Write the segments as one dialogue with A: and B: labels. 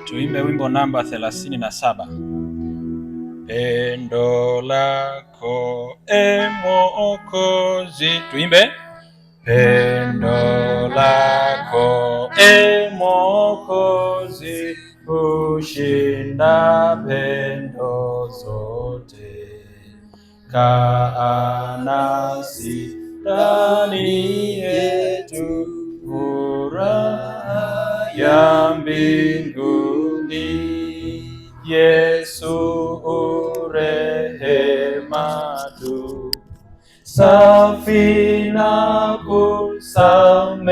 A: Tuimbe wimbo namba 37. Pendo lako Mwokozi. Tuimbe. Pendo lako Mwokozi hushinda pendo zote. Kaa nasi ndani yetu, furaha ya mbinguni. Yesu urehema tu, safi na kusamehe,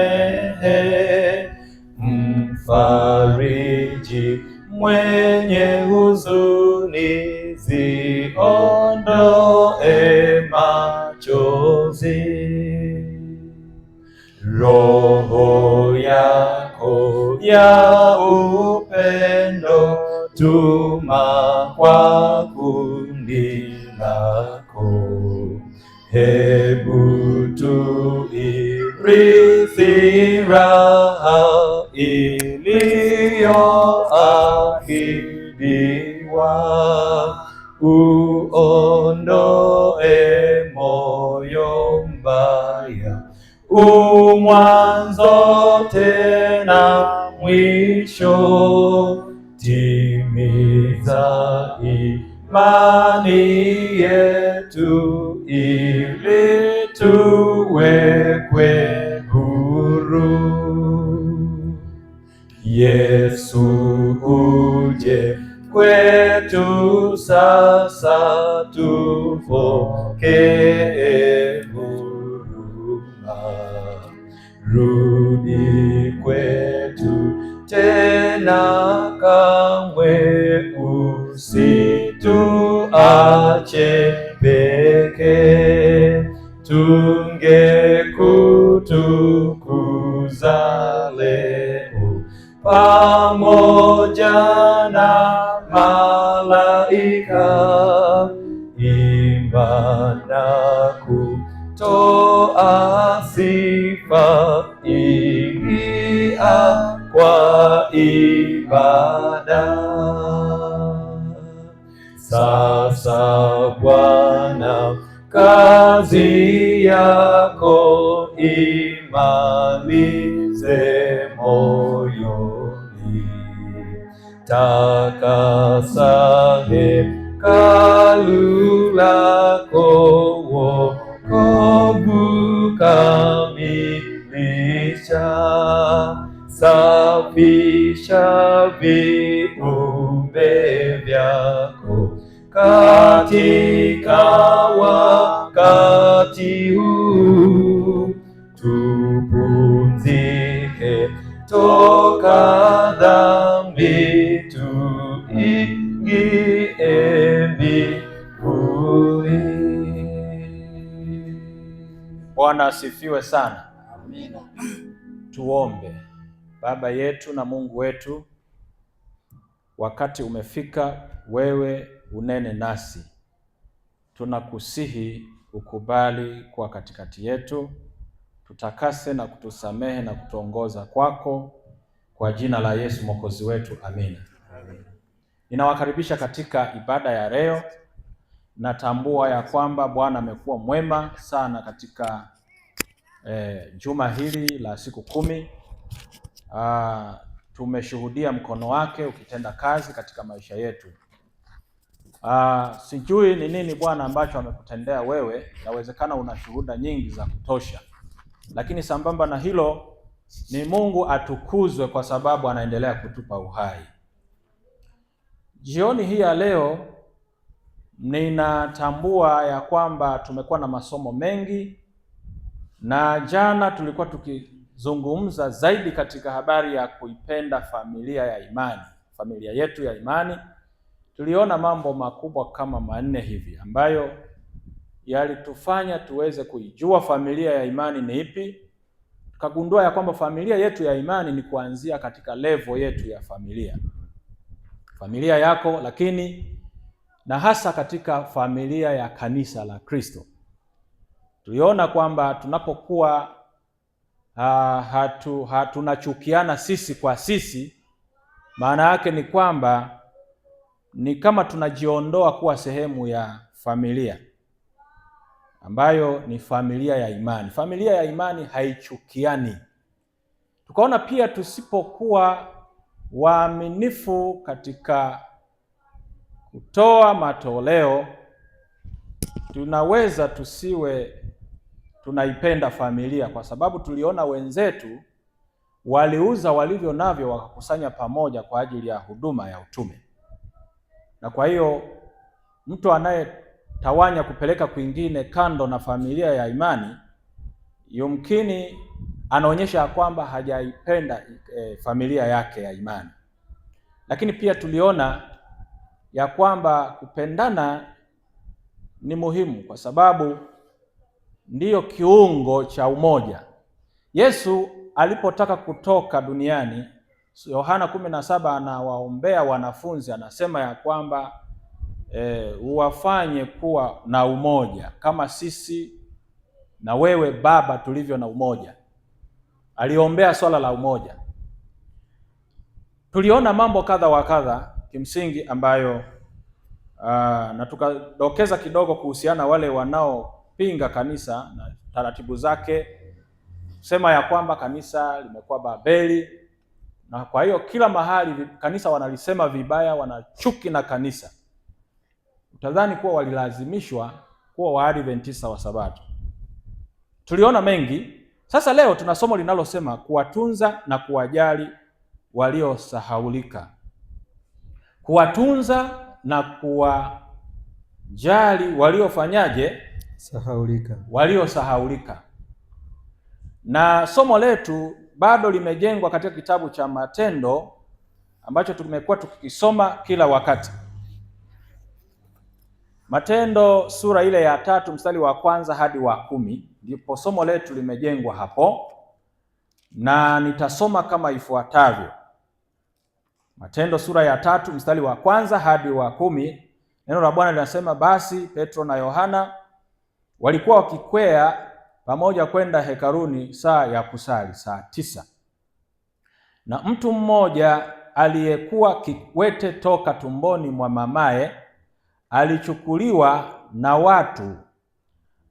A: mfariji mwenye huzuni, ziondoe machozi. Roho yako ya upendo tuma kwa kundi lako, hebu tuirithi raha iliyoahidiwa, uondoe moyo mbaya, mwanzo tena mwisho. Timiza imani yetu ili tuwekwe huru. Yesu uje kwetu sasa, tupokee huruma. Rudi kwetu tena kamwe, usituache peke. Tungekutukuza leo pamoja na malaika, imba na kutoa sifa, ingia kwa ibada. Sasa Bwana, kazi yako imalize moyoni. Takasa hekalu lako, wokovu kamilisha. Safisha viumbe vyako katika wakati huu, tupumzike toka dhambi, tuingie mbinguni. Bwana asifiwe sana. Amina. Tuombe. Baba yetu na Mungu wetu, wakati umefika wewe unene nasi. Tunakusihi ukubali kwa katikati yetu, tutakase na kutusamehe na kutuongoza kwako, kwa jina la Yesu Mwokozi wetu. Amina. Amen. Ninawakaribisha katika ibada ya leo. Natambua ya kwamba Bwana amekuwa mwema sana katika juma hili la siku 10. Tumeshuhudia mkono wake ukitenda kazi katika maisha yetu. Sijui ni nini Bwana ambacho amekutendea wewe. Inawezekana una shuhuda nyingi za kutosha, lakini sambamba na hilo ni Mungu atukuzwe kwa sababu anaendelea kutupa uhai. Jioni hii ya leo ninatambua ya kwamba tumekuwa na masomo mengi, na jana tulikuwa tukizungumza zaidi katika habari ya kuipenda familia ya imani, familia yetu ya imani. Tuliona mambo makubwa kama 4 hivi ambayo yalitufanya tuweze kuijua familia ya imani ni ipi. Tukagundua ya kwamba familia yetu ya imani ni kuanzia katika level yetu ya familia yako, lakini na hasa katika familia ya kanisa la Kristo. Tuliona kwamba tunapokuwa tunachukiana sisi kwa sisi, maana yake ni kwamba ni kama tunajiondoa kuwa sehemu ya familia ambayo ni familia ya imani. Familia ya imani haichukiani. Tukaona pia tusipokuwa waaminifu katika kutoa matoleo, tunaweza tusiwe tunaipenda familia, kwa sababu tuliona wenzetu waliuza walivyo navyo wakakusanya pamoja kwa ajili ya huduma ya utume. Na kwa hiyo mtu anayetawanya kupeleka kwingine kando na familia ya imani, yumkini anaonyesha kwamba hajaipenda familia yake ya imani. Lakini pia tuliona ya kwamba kupendana ni muhimu, kwa sababu ndiyo kiungo cha umoja. Yesu alipotaka kutoka duniani, Yohana 17 anawaombea wanafunzi, anasema ya kwamba uwafanye kuwa na umoja kama sisi na wewe Baba tulivyo na umoja. Aliombea swala la umoja. Tuliona mambo kadha wa kadha kimsingi ambayo na tukadokeza kidogo kuhusiana wale wanaopinga kanisa na taratibu zake, sema ya kwamba kanisa limekuwa Babeli, na kwa hiyo kila mahali kanisa wanalisema vibaya, wanachuki na kanisa. Utadhani kuwa walilazimishwa kuwa Waadventista wa Sabato. Tuliona mengi. Sasa leo tuna somo linalosema kuwatunza na kuwajali waliosahaulika. Kuwatunza na kuwajali waliofanyaje?
B: Sahaulika.
A: Waliosahaulika. Na somo letu bado limejengwa katika kitabu cha Matendo ambacho tumekuwa tukikisoma kila wakati. Matendo sura ile ya 3 mstari wa 1 hadi wa 10 ndipo somo letu limejengwa hapo, na nitasoma kama ifuatavyo. Matendo sura ya 3 mstari wa 1 hadi wa 10. Neno la Bwana linasema, basi Petro na Yohana walikuwa wakikwea pamoja kwenda hekaluni saa ya kusali, saa 9. Na mtu mmoja aliyekuwa kiwete toka tumboni mwa mamaye alichukuliwa na watu,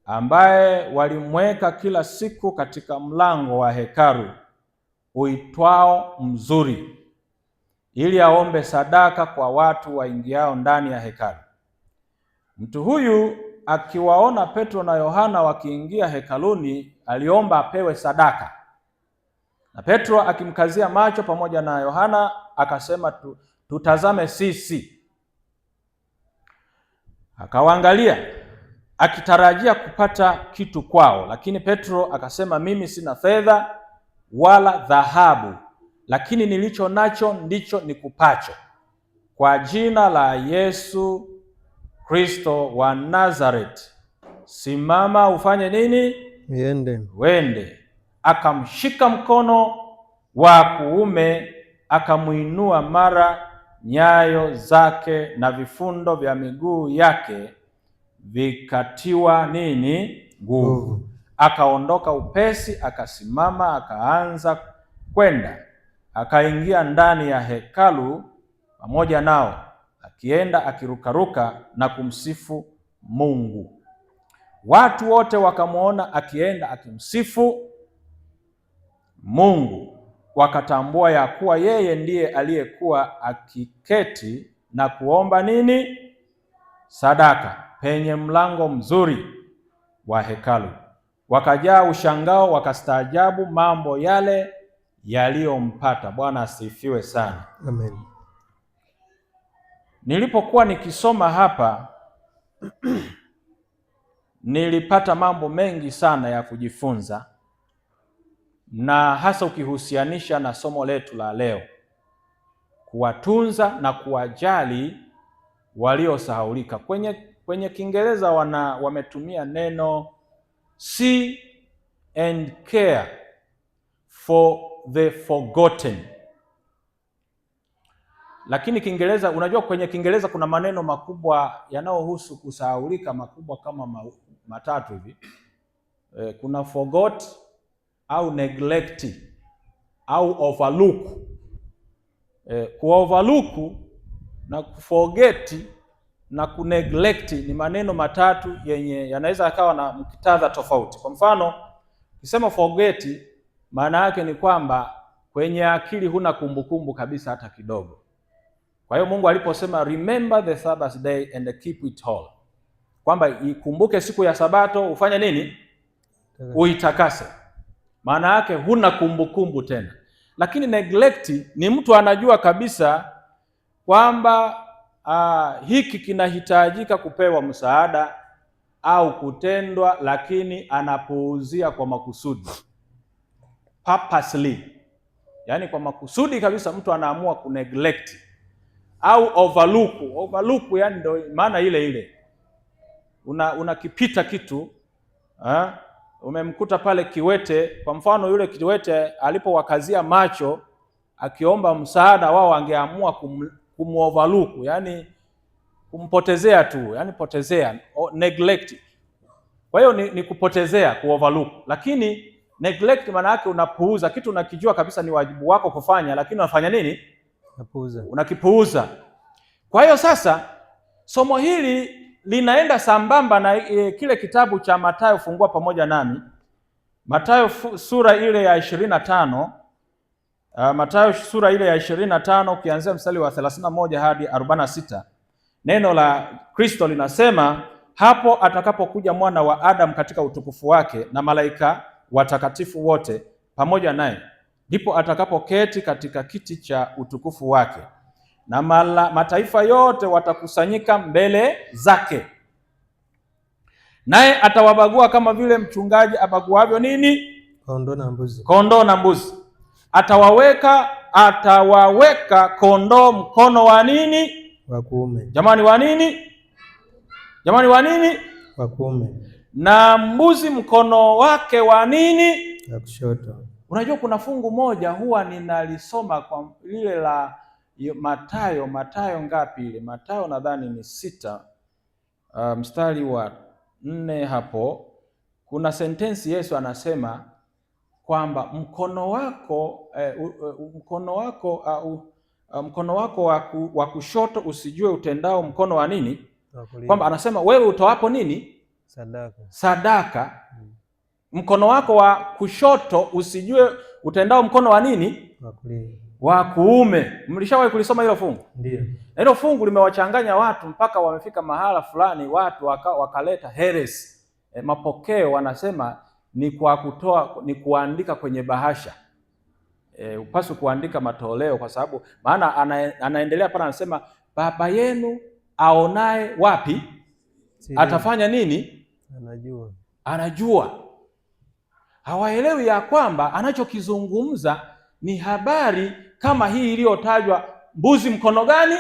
A: ambaye walimweka kila siku katika mlango wa hekalu uitwao Mzuri, ili aombe sadaka kwa watu waingiao ndani ya hekalu. Mtu huyu akiwaona Petro na Yohana wakiingia hekaluni, aliomba apewe sadaka. Na Petro akimkazia macho pamoja na Yohana akasema, tutazame sisi. Akawaangalia akitarajia kupata kitu kwao, lakini Petro akasema, mimi sina fedha wala dhahabu, lakini nilicho nacho ndicho nikupacho. Kwa jina la Yesu Kristo wa Nazareti, simama ufanye nini? Wende. Akamshika mkono wa kuume, akamuinua, mara nyayo zake na vifundo vya miguu yake vikatiwa nini? Nguvu. Akaondoka upesi, akasimama, akaanza kwenda, akaingia ndani ya hekalu pamoja nao, akienda akirukaruka na kumsifu Mungu. Watu wote wakamwona akienda akimsifu Mungu, wakatambua ya kuwa yeye ndiye aliyekuwa akiketi na kuomba nini? Sadaka penye mlango mzuri wa hekalu. Wakajaa ushangao, wakastaajabu mambo yale yaliyompata. Bwana asifiwe sana.
B: Amen.
A: Nilipokuwa nikisoma hapa nilipata mambo mengi sana ya kujifunza, na hasa ukihusianisha na somo letu la leo, kuwatunza na kuwajali waliosahaulika. Kwenye Kiingereza wametumia neno see and care for the forgotten. Lakini Kiingereza, unajua kwenye Kiingereza kuna maneno makubwa yanayohusu kusahaulika makubwa kama matatu hivi. Kuna forgot au neglect au overlook. Kuoverlook na kuforget na kuneglect ni maneno matatu yenye yanaweza yakawa na muktadha tofauti. Kwa mfano, ukisema forget, maana yake ni kwamba kwenye akili huna kumbukumbu kabisa hata kidogo. Kwa hiyo Mungu aliposema remember the Sabbath day and keep it whole, kwamba ikumbuke siku ya Sabato, ufanye nini? Uitakase. Maana yake huna kumbukumbu tena. Lakini neglect ni mtu anajua kabisa kwamba hiki kinahitajika kupewa msaada au kutendwa, lakini anapuuzia kwa makusudi, purposely. Yaani kwa makusudi kabisa mtu anaamua kuneglect au overlook. Overlook yani ndio maana ile ile. Unakipita kitu, umemkuta pale kiwete, kwa mfano yule kiwete alipowakazia macho akiomba msaada, wao angeamua kumoverlook, yani kumpotezea tu, yani potezea, neglect. Kwa hiyo ni kupotezea, kuoverlook. Lakini neglect maana yake unapuuza kitu, unakijua kabisa ni wajibu wako kufanya, lakini unafanya nini? Unakipuuza. Kwa hiyo sasa somo hili linaenda sambamba na kile kitabu cha Mathayo. Fungua pamoja nami Mathayo sura ile ya 25. Mathayo sura ile ya 25 ukianzia mstari wa 31 hadi 46. Neno la Kristo linasema, hapo atakapokuja mwana wa Adamu katika utukufu wake na malaika watakatifu wote pamoja naye, ndipo atakapoketi katika kiti cha utukufu wake, na mataifa yote watakusanyika mbele zake, naye atawabagua kama vile mchungaji abaguavyo nini? Kondoo na mbuzi. Atawaweka kondoo mkono wa nini?
B: Wa kuume.
A: Jamani, wa nini?
B: Wa kuume.
A: Na mbuzi mkono wake wa nini?
B: Wa kushoto.
A: Unajua kuna fungu moja huwa ninalisoma kwa lile la Mathayo ngapi ile? Mathayo nadhani ni 6, mstari wa 4 hapo. Kuna sentensi Yesu anasema kwamba mkono wako wa kushoto usijue utendao mkono wa nini? Kwamba anasema wewe utoapo nini? Sadaka. Mkono wako wa kushoto usijue utendao mkono wa nini? Wa kuume. Mlishawahi kulisoma hilo fungu?
B: Ndio.
A: Na hilo fungu limewachanganya watu mpaka wamefika mahala fulani watu wakaleta heresi. Mapokeo wanasema ni kuandika kwenye bahasha. Upaswe kuandika matoleo, kwa sababu maana anaendelea pale anasema Baba yenu aonaye wapi atafanya nini? Anajua. Hawaelewi ya kwamba anachokizungumza ni habari kama hii iliyotajwa. Mbuzi mkono gani?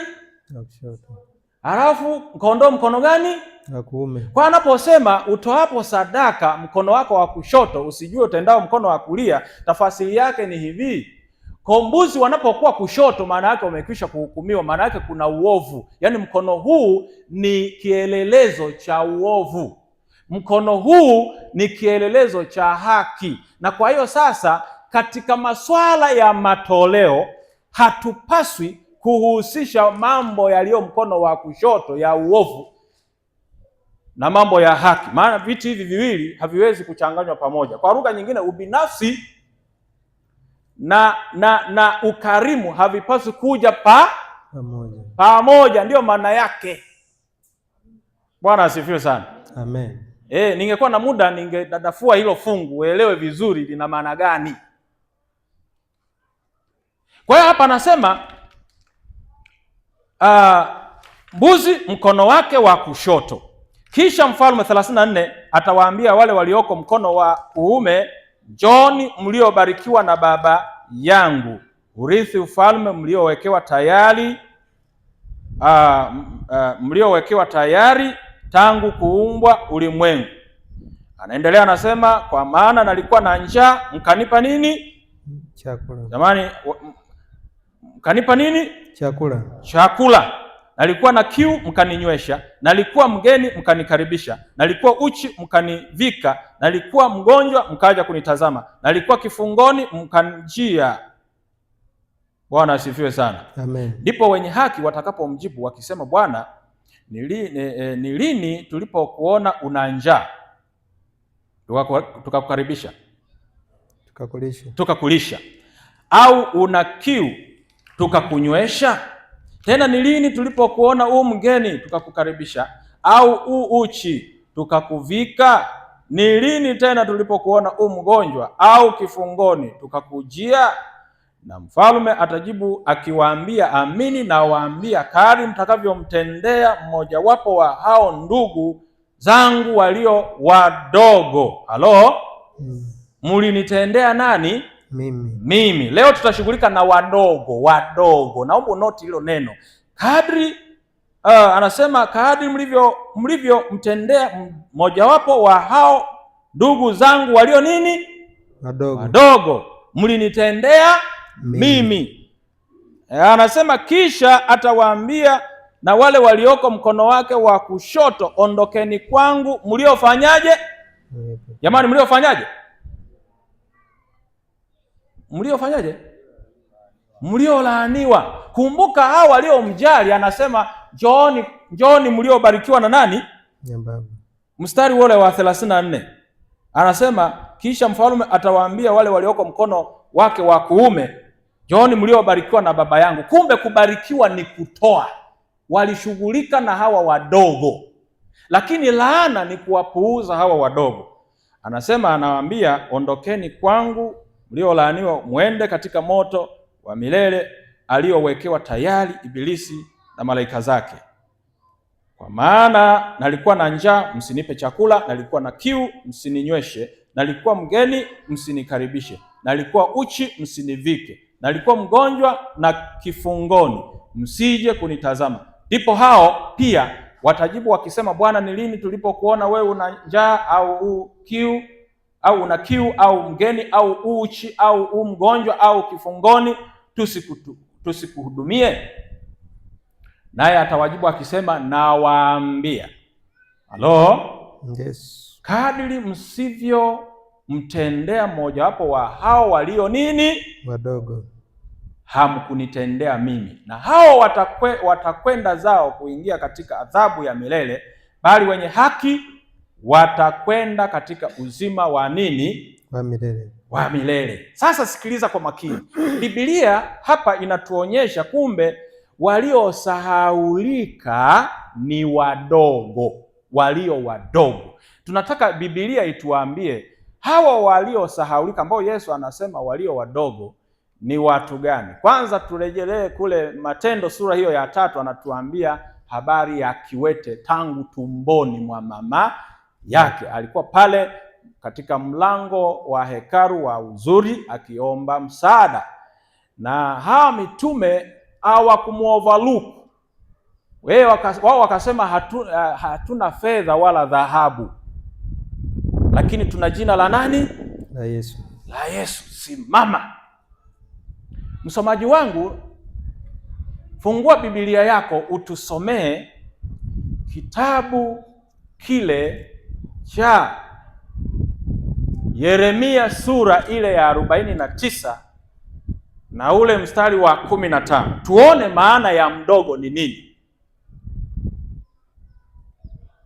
A: Halafu kondoo mkono gani?
B: Wa kuume.
A: Kwa anaposema utoapo sadaka mkono wako wa kushoto usijue utendao mkono wa kulia, tafasiri yake ni hivi: kwa mbuzi wanapokuwa kushoto, maana yake wamekwisha kuhukumiwa, maana yake kuna uovu. Yaani mkono huu ni kielelezo cha uovu, mkono huu ni kielelezo cha haki. Na kwa hiyo sasa katika masuala ya matoleo hatupaswi kuhusisha mambo yaliyo mkono wa kushoto ya uovu na mambo ya haki, maana vitu hivi viwili haviwezi kuchanganywa pamoja. Kwa lugha nyingine, ubinafsi na ukarimu havipaswi kuja pamoja. Ndio maana yake. Bwana asifiwe sana.
B: Amen.
A: Ningekuwa na muda ningedadafua hilo fungu uelewe vizuri lina maana gani. Kwa hiyo hapa anasema mbuzi mkono wake wa kushoto. Kisha Mfalme 34 atawaambia wale walioko mkono wa kuume, Njooni mliobarikiwa na Baba yangu, urithi ufalme mliowekewa tayari tangu kuumbwa ulimwengu. Anaendelea anasema, kwa maana nalikuwa na njaa mkanipa nini?
B: Chakula.
A: Jamani, mkanipa nini?
B: Chakula.
A: Nalikuwa na kiu mkaninywesha, nalikuwa mgeni mkanikaribisha, nalikuwa uchi mkanivika, nalikuwa mgonjwa mkaja kunitazama, nalikuwa kifungoni mkanijia. Bwana asifiwe sana.
B: Amen.
A: Ndipo wenye haki watakapomjibu wakisema, Bwana, ni lini tulipokuona una njaa tukakukaribisha tukakulisha, au una kiu tukakunywesha? Tena ni lini tulipokuona u mgeni tukakukaribisha, au u uchi tukakuvika? Ni lini tena tulipokuona u mgonjwa au kifungoni tukakujia? Na mfalme atajibu akiwaambia, amini nawaambia, kadri mtakavyomtendea mmojawapo wa hao ndugu zangu walio wadogo, mlinitendea nani? Mimi. Leo tutashughulika na wadogo. Naomba noti hilo neno. Kadri anasema kadri mlivyomtendea mmojawapo wa hao ndugu zangu walio nini? Wadogo, mlinitendea mimi. Anasema kisha atawaambia na wale walioko mkono wake wa kushoto, ondokeni kwangu mliofanyaje? Jamani, mliofanyaje? Mliolaaniwa. Kumbuka hao waliomjali, anasema njooni mliobarikiwa na nani? Mstari ule wa 34 anasema kisha mfalme atawaambia wale walioko mkono wake wa kuume, njooni mliobarikiwa na Baba yangu. Kumbe kubarikiwa ni kutoa. Walishughulika na hawa wadogo, lakini laana ni kuwapuuza hawa wadogo. Anasema, anawaambia, ondokeni kwangu mliolaaniwa, mwende katika moto wa milele aliowekewa tayari Ibilisi na malaika zake. Kwa maana nalikuwa na njaa, msinipe chakula; nalikuwa na kiu, msininyweshe; nalikuwa mgeni, msinikaribishe; nalikuwa uchi, msinivike; nalikuwa mgonjwa na kifungoni, msije kunitazama. Ndipo hao pia watajibu wakisema, Bwana, ni lini tulipokuona wewe una njaa au kiu au mgeni au uchi au mgonjwa au kifungoni tusikuhudumie? Naye atawajibu akisema, nawaambia,
B: Yes.
A: Kadiri msivyomtendea mmojawapo wa hao walio nini?
B: Wadogo,
A: hamkunitendea mimi. Na hao watakwenda zao kuingia katika adhabu ya milele, bali wenye haki watakwenda katika uzima wa nini? Wa milele. Sasa sikiliza kwa makini. Biblia hapa inatuonyesha kumbe waliosahaulika ni wadogo, walio wadogo. Tunataka Biblia ituambie hawa waliosahaulika ambao Yesu anasema walio wadogo ni watu gani? Kwanza turejelee kule Matendo sura hiyo ya 3, anatuambia habari ya kiwete tangu tumboni mwa mama yake. Alikuwa pale katika mlango wa hekalu wa uzuri akiomba msaada, na hawa mitume hawakumuoverlook. Wao wakasema hatuna fedha wala dhahabu, lakini tuna jina la nani?
B: La Yesu.
A: La Yesu. Simama msomaji wangu, fungua Biblia yako utusomee kitabu kile cha Yeremia sura ile ya 49 na ule mstari wa 15. Tuone maana ya mdogo ni nini.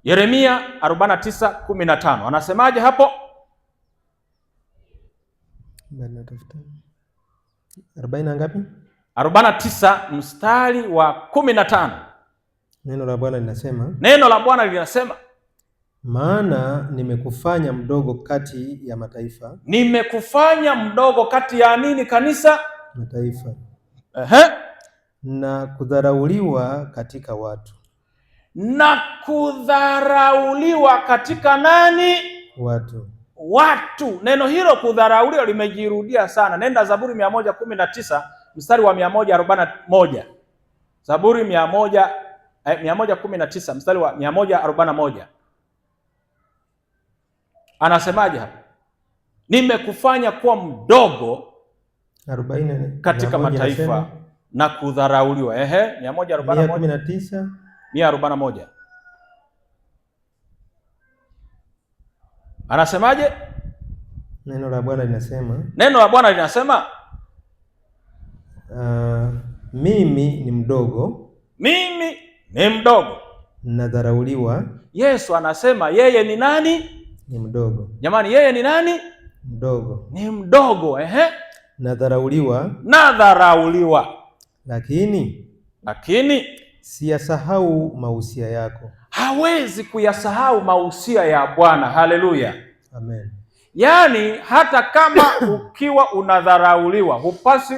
A: Yeremia 49:15 anasemaje hapo?
B: 40 ngapi?
A: 49 mstari wa 15.
B: Neno la Bwana linasema, maana nimekufanya mdogo kati ya mataifa.
A: Nimekufanya mdogo kati ya nini, kanisa?
B: Mataifa. Na kudharauliwa katika watu.
A: Na kudharauliwa katika nani? Watu. Neno hilo kudharauliwa limejirudia sana. Nenda Zaburi 119 mstari wa 141. Zaburi 119 mstari wa 141. Anasemaje hapa? Nimekufanya kuwa mdogo
B: 40
A: katika mataifa na kudharauliwa.
B: 141.
A: 141. Anasemaje?
B: Neno la Bwana linasema mimi ni mdogo,
A: mimi ni mdogo.
B: nadharauliwa.
A: Yesu anasema yeye ni nani?
B: Ni mdogo.
A: Jamani, yeye ni nani?
B: Mdogo.
A: Ni mdogo.
B: Nadharauliwa.
A: Nadharauliwa. Lakini
B: siyasahau mausia yako.
A: Hawezi kuyasahau mausia ya Bwana. Haleluya.
B: Amen.
A: Yaani hata kama ukiwa unadharauliwa, hupasi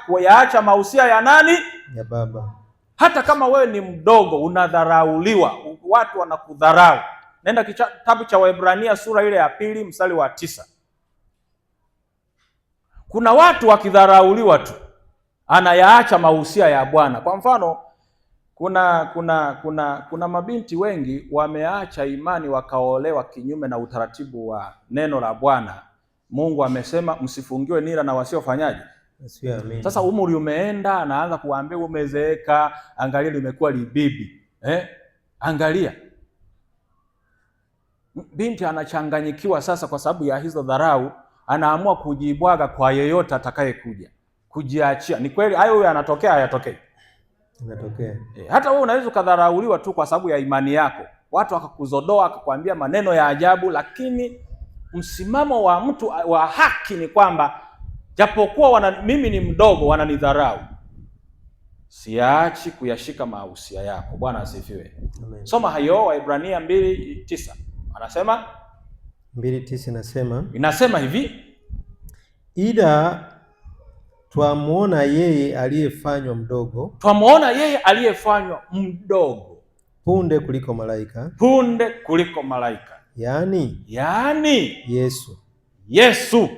A: kuyaacha mausia ya nani?
B: Ya Baba.
A: Hata kama wewe ni mdogo unadharauliwa, watu wanakudharau. Nenda kitabu cha Waebrania sura ile ya 2 mstari wa 9. Kuna watu wakidharauliwa tu anayaacha mausia ya Bwana. Kwa mfano, kuna mabinti wengi wameacha imani wakaolewa kinyume na utaratibu wa neno la Bwana. Mungu amesema msifungiwe nira na wasiofanyaje?
B: Wasioamini.
A: Sasa umri umeenda, anaanza kuambia umezeeka, angalia limekuwa libibi. Angalia. Binti anachanganyikiwa sasa kwa sababu ya hizo dharau, anaamua kujibwaga kwa yeyote atakayekuja. Kujiachia. Ni kweli hayo yanatokea, hayatokei?
B: Inatokea.
A: Hata wewe unaweza ukadharauliwa tu kwa sababu ya imani yako. Watu wakakuzodoa, akakwambia maneno ya ajabu, lakini msimamo wa mtu wa haki ni kwamba japokuwa mimi ni mdogo wananidharau, siachi kuyashika mausia yako. Bwana asifiwe.
B: Amen.
A: Soma hayo Waebrania 2:9. Anasema
B: 2:9
A: inasema hivi,
B: ila twamuona yeye aliyefanywa mdogo.
A: Twamuona yeye aliyefanywa mdogo
B: punde kuliko malaika.
A: Punde kuliko malaika.
B: Yaani
A: Yesu.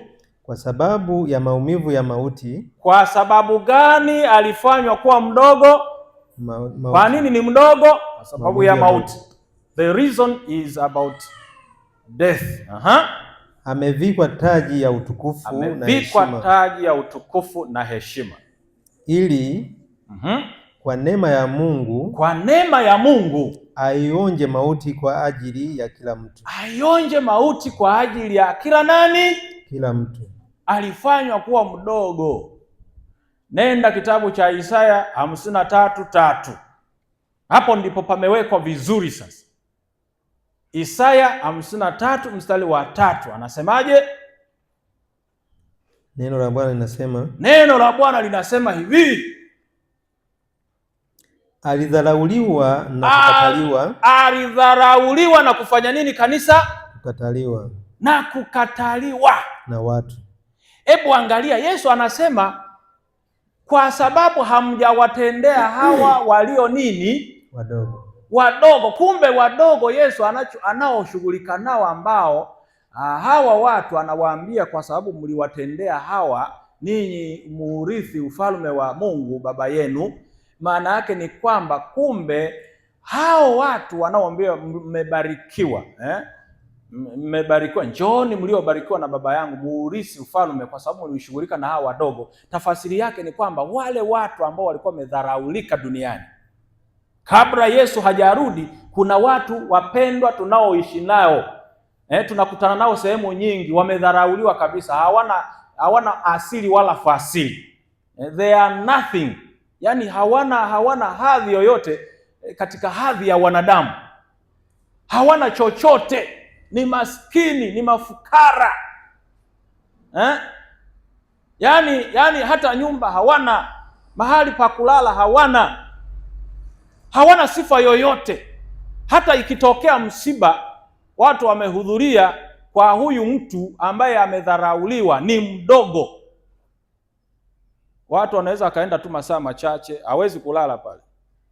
B: Kwa sababu ya maumivu ya mauti.
A: Kwa sababu gani alifanywa kuwa mdogo? Kwa nini ni mdogo? Kwa sababu ya mauti. The reason is about death.
B: Amevikwa taji ya utukufu na heshima.
A: Amevikwa taji ya utukufu na heshima.
B: Ili kwa neema ya Mungu aionje mauti kwa ajili ya kila mtu.
A: Aionje mauti kwa ajili ya kila nani?
B: Kila mtu.
A: Alifanywa kuwa mdogo. Nenda kitabu cha Isaya 53:3. Hapo ndipo pamewekwa vizuri sasa. Isaya 53 mstari wa 3 anasemaje?
B: Neno la Bwana linasema.
A: Neno la Bwana linasema hivi.
B: Alidharauliwa na kukataliwa.
A: Alidharauliwa na kufanya nini kanisa?
B: Kukataliwa.
A: Na kukataliwa
B: na watu.
A: Hebu angalia, Yesu anasema kwa sababu hamjawatendea hawa walio nini? Wadogo. Kumbe wadogo Yesu anaoshughulika nao, ambao hawa watu anawaambia kwa sababu mliwatendea hawa, ninyi muurithi ufalme wa Mungu Baba yenu. Maana yake ni kwamba kumbe hao watu wanaoambia mmebarikiwa, mmebarikiwa, njooni mliobarikiwa na Baba yangu muurithi ufalme, kwa sababu mlishughulika na hao wadogo. Tafasiri yake ni kwamba wale watu ambao walikuwa wamedharaulika duniani kabla Yesu hajarudi, kuna watu wapendwa tunaoishi nao, tunakutana nao sehemu nyingi, wamedharauliwa kabisa, hawana asili wala fasili. They are nothing. Yaani hawana hadhi yoyote katika hadhi ya wanadamu. Hawana chochote, ni maskini, ni mafukara. Yaani hata nyumba hawana, mahali pa kulala hawana sifa yoyote. Hata ikitokea msiba, watu wamehudhuria kwa huyu mtu ambaye amedharauliwa, ni mdogo, watu wanaweza akaenda tu masaa machache, hawezi kulala pale.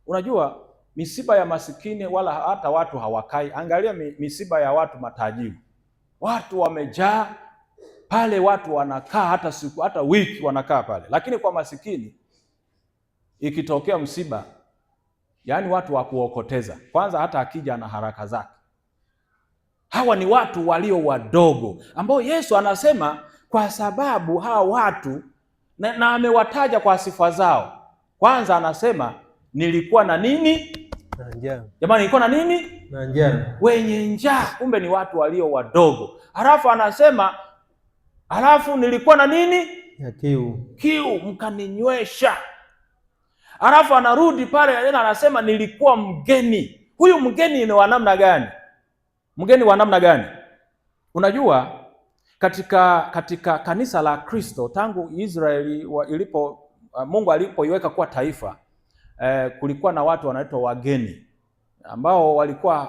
A: Unajua misiba ya masikini wala hata watu hawakai. Angalia misiba ya watu matajiri, watu wamejaa pale, watu wanakaa hata siku hata wiki wanakaa pale. Lakini kwa masikini ikitokea msiba, yaani watu wa kuokoteza, kwanza hata akija na haraka zake. Hawa ni watu walio wadogo ambao Yesu anasema kwa sababu hawa watu na amewataja kwa sifa zao. Kwanza anasema nilikuwa na nini?
B: Na njaa.
A: Jamani, nilikuwa na nini?
B: Na njaa.
A: Wenye njaa. Kumbe ni watu walio wadogo. Halafu anasema nilikuwa na nini?
B: Ya kiu.
A: Kiu, mkaninywesha. Alafu anarudi pale tena anasema nilikuwa mgeni. Huyu mgeni ni wa namna gani? Mgeni wa namna gani? Unajua katika kanisa la Kristo tangu Israeli Mungu alipoiweka kuwa taifa, kulikuwa na watu wanaitwa wageni ambao walikuwa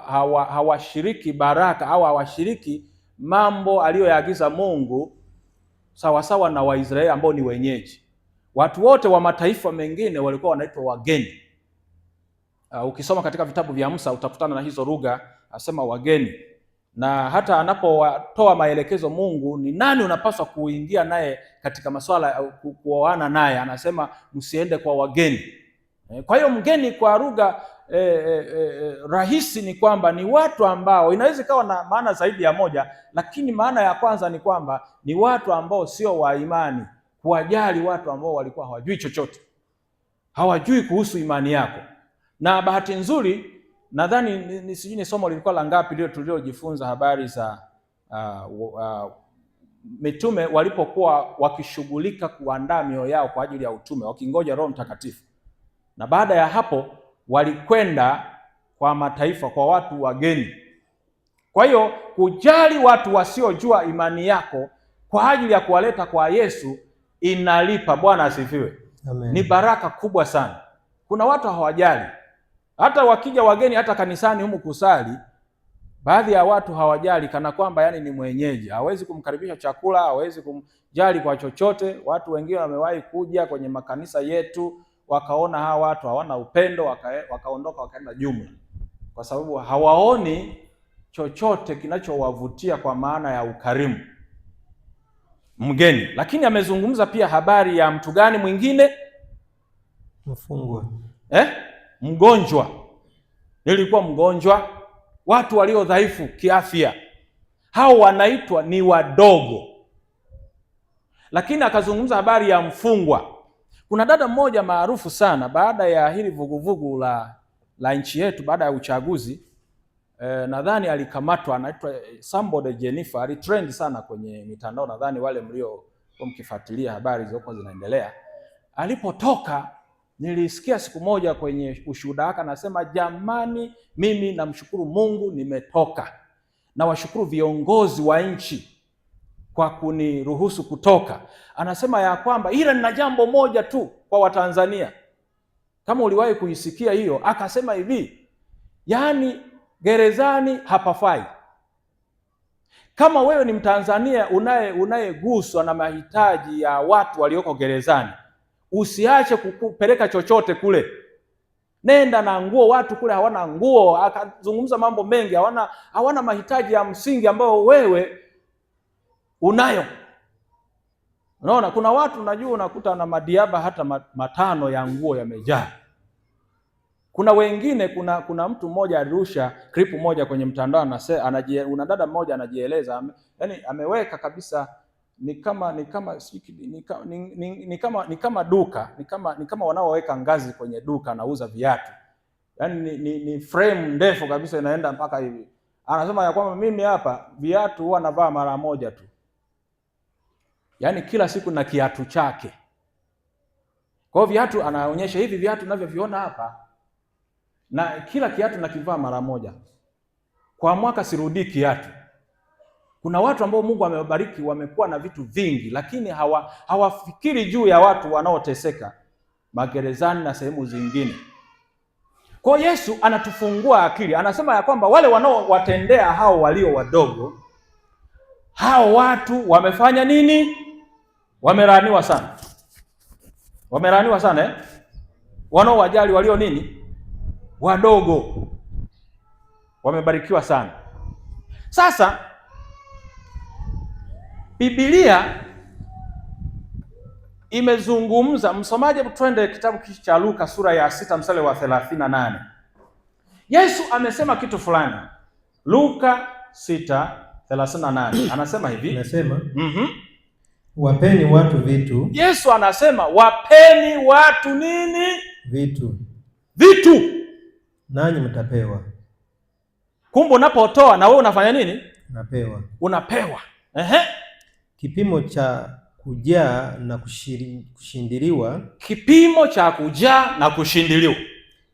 A: hawashiriki baraka au hawashiriki mambo aliyoyaagiza Mungu sawasawa na Waisraeli ambao ni wenyeji. Watu wote wa mataifa mengine walikuwa wanaitwa wageni. Ukisoma katika vitabu vya Musa utakutana na hizo lugha, asema wageni. Na hata anapotoa maelekezo Mungu ni nani unapaswa kuingia naye katika masuala ya kuoana naye, anasema msiende kwa wageni. Kwa hiyo mgeni kwa lugha rahisi ni kwamba ni watu ambao, inaweza ikawa na maana zaidi ya moja, lakini maana ya kwanza ni kwamba ni watu ambao sio wa imani, kuwajali watu ambao walikuwa hawajui chochote, hawajui kuhusu imani yako. Na bahati nzuri nadhani sijui ni somo lilikuwa la ngapi leo tuliojifunza habari za mitume walipokuwa wakishughulika kuandaa mioyo yao kwa ajili ya utume, wakingoja Roho Mtakatifu. Na baada ya hapo walikwenda kwa mataifa, kwa watu wageni. Kwa hiyo kujali watu wasiojua imani yako kwa ajili ya kuwaleta kwa Yesu inalipa. Bwana asifiwe.
B: Amen.
A: Ni baraka kubwa sana. Kuna watu hawajali. Hata wakija wageni hata kanisani humu kusali, baadhi ya watu hawajali, kana kwamba yani ni mwenyeji, hawezi kumkaribisha chakula, hawezi kumjali kwa chochote. Watu wengine wamewahi kuja kwenye makanisa yetu wakaona hawa watu hawana upendo, wakaondoka wakaenda jumla, kwa sababu hawaoni chochote kinachowavutia kwa maana ya ukarimu. Mgeni. Lakini amezungumza pia habari ya mtu gani mwingine?
B: Mfungwa.
A: Mgonjwa. Nilikuwa mgonjwa. Watu walio dhaifu kiafya, hao wanaitwa ni wadogo. Lakini akazungumza habari ya mfungwa. Kuna dada mmoja maarufu sana baada ya hili vuguvugu la nchi yetu, baada ya uchaguzi, nadhani alikamatwa, anaitwa Somebody Jennifer, alitrend sana kwenye mitandao, nadhani wale mlio mkifuatilia habari zilizokuwa zinaendelea. Alipotoka nilisikia siku moja kwenye ushuhuda wake anasema, jamani, mimi namshukuru Mungu nimetoka, na washukuru viongozi wa nchi kwa kuniruhusu kutoka. Anasema ya kwamba ila nina jambo moja tu kwa Watanzania, kama uliwahi kuisikia hiyo. Akasema hivi, yaani gerezani hapafai. Kama wewe ni Mtanzania unayeguswa na mahitaji ya watu walioko gerezani, usiache kupeleka chochote kule. Nenda na nguo, watu kule hawana nguo. Akazungumza mambo mengi, hawana mahitaji ya msingi ambayo wewe unayo. Unaona, kuna watu unajua unakuta na madiaba hata 5 ya nguo yamejaa. Kuna wengine, kuna mtu mmoja alirusha clip moja kwenye mtandao, una dada mmoja anajieleza, yani ameweka kabisa ni kama duka, ni kama wanaoweka ngazi kwenye duka nauza viatu. Yani ni frame ndefu kabisa inaenda mpaka hivi. Anasema ya kwamba mimi hapa viatu huwa navaa mara moja tu. Yaani kila siku na kiatu chake. Kwa hiyo viatu anaonyesha hivi viatu ninavyoviona hapa, na kila kiatu nakivaa mara moja. Kwa mwaka sirudi kiatu. Kuna watu ambao Mungu amewabariki wamekuwa na vitu vingi, lakini hawafikiri juu ya watu wanaoteseka magerezani na sehemu zingine. Kwa Yesu anatufungua akili. Anasema ya kwamba wale wanaowatendea hao walio wadogo, hao watu wamefanya nini? Wamelaaniwa sana. Wamelaaniwa sana Wanaowajali walio nini? Wadogo. Wamebarikiwa sana. Sasa Biblia imezungumza, msomaji, twende kitabu cha Luka sura ya 6 mstari wa 38. Yesu amesema kitu fulani. Luka 6:38. Anasema hivi.
B: Anasema, wapeni watu vitu.
A: Yesu anasema wapeni watu nini? Vitu.
B: Nanyi mtapewa.
A: Kumbe unapotoa na wewe unafanya nini?
B: Unapewa.
A: Ehe.
B: Kipimo cha kujaa na kushindiliwa,
A: kipimo cha kujaa na kushindiliwa.